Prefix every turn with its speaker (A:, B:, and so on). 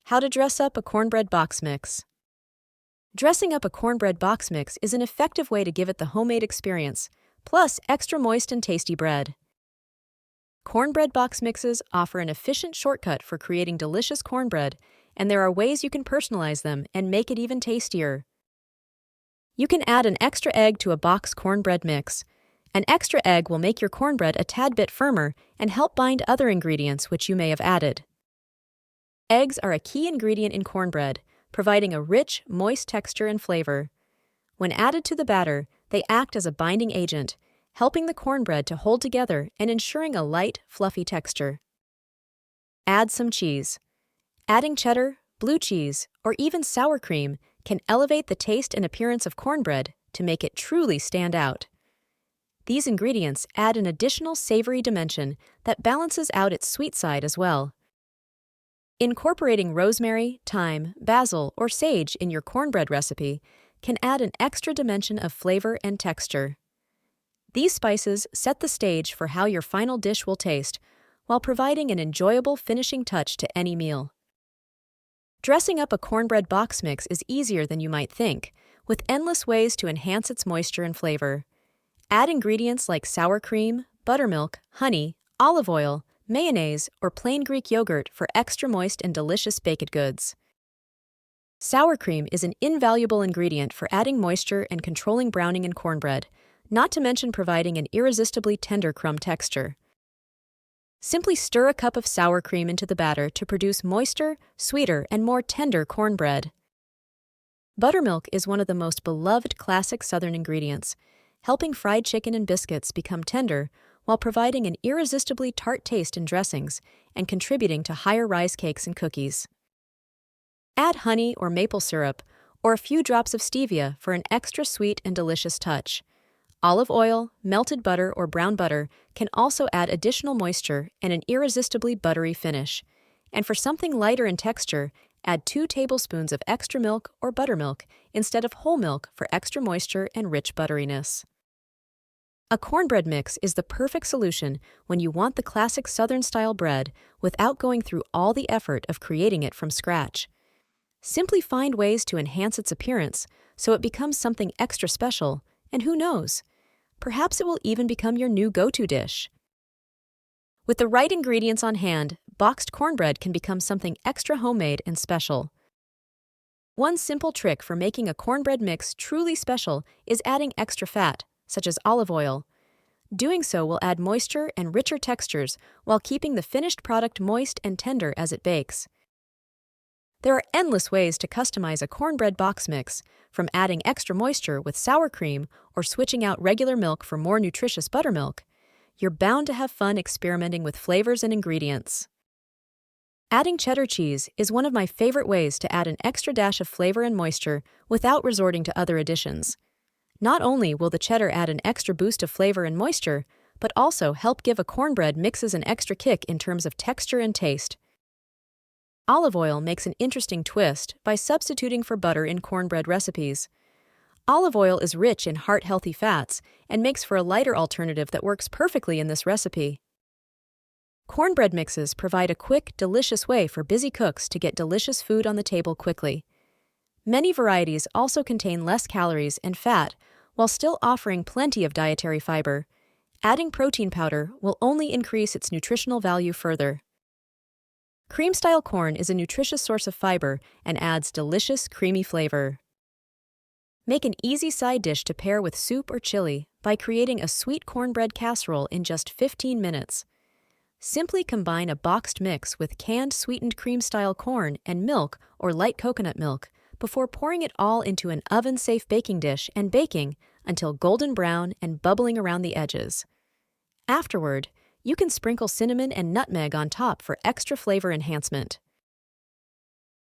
A: How to dress up a cornbread box mix. Dressing up a cornbread box mix is an effective way to give it the homemade experience, plus extra moist and tasty bread. Cornbread box mixes offer an efficient shortcut for creating delicious cornbread, and there are ways you can personalize them and make it even tastier. You can add an extra egg to a box cornbread mix. An extra egg will make your cornbread a tad bit firmer and help bind other ingredients which you may have added. Eggs are a key ingredient in cornbread, providing a rich, moist texture and flavor. When added to the batter, they act as a binding agent, helping the cornbread to hold together and ensuring a light, fluffy texture. Add some cheese. Adding cheddar, blue cheese, or even sour cream can elevate the taste and appearance of cornbread to make it truly stand out. These ingredients add an additional savory dimension that balances out its sweet side as well. Incorporating rosemary, thyme, basil, or sage in your cornbread recipe can add an extra dimension of flavor and texture. These spices set the stage for how your final dish will taste, while providing an enjoyable finishing touch to any meal. Dressing up a cornbread box mix is easier than you might think, with endless ways to enhance its moisture and flavor. Add ingredients like sour cream, buttermilk, honey, olive oil, mayonnaise, or plain Greek yogurt for extra moist and delicious baked goods. Sour cream is an invaluable ingredient for adding moisture and controlling browning in cornbread, not to mention providing an irresistibly tender crumb texture. Simply stir a cup of sour cream into the batter to produce moister, sweeter, and more tender cornbread. Buttermilk is one of the most beloved classic Southern ingredients, helping fried chicken and biscuits become tender while providing an irresistibly tart taste in dressings and contributing to higher rise cakes and cookies. Add honey or maple syrup or a few drops of stevia for an extra sweet and delicious touch. Olive oil, melted butter, or brown butter can also add additional moisture and an irresistibly buttery finish. And for something lighter in texture, add 2 tablespoons of extra milk or buttermilk instead of whole milk for extra moisture and rich butteriness. A cornbread mix is the perfect solution when you want the classic Southern-style bread without going through all the effort of creating it from scratch. Simply find ways to enhance its appearance so it becomes something extra special, and who knows, perhaps it will even become your new go-to dish. With the right ingredients on hand, boxed cornbread can become something extra homemade and special. One simple trick for making a cornbread mix truly special is adding extra fat, such as olive oil. Doing so will add moisture and richer textures while keeping the finished product moist and tender as it bakes. There are endless ways to customize a cornbread box mix, from adding extra moisture with sour cream or switching out regular milk for more nutritious buttermilk. You're bound to have fun experimenting with flavors and ingredients. Adding cheddar cheese is one of my favorite ways to add an extra dash of flavor and moisture without resorting to other additions. Not only will the cheddar add an extra boost of flavor and moisture, but also help give a cornbread mixes an extra kick in terms of texture and taste. Olive oil makes an interesting twist by substituting for butter in cornbread recipes. Olive oil is rich in heart-healthy fats and makes for a lighter alternative that works perfectly in this recipe. Cornbread mixes provide a quick, delicious way for busy cooks to get delicious food on the table quickly. Many varieties also contain less calories and fat while still offering plenty of dietary fiber. Adding protein powder will only increase its nutritional value further. Cream-style corn is a nutritious source of fiber and adds delicious, creamy flavor. Make an easy side dish to pair with soup or chili by creating a sweet cornbread casserole in just 15 minutes. Simply combine a boxed mix with canned sweetened cream-style corn and milk or light coconut milk before pouring it all into an oven-safe baking dish and baking until golden brown and bubbling around the edges. Afterward, you can sprinkle cinnamon and nutmeg on top for extra flavor enhancement.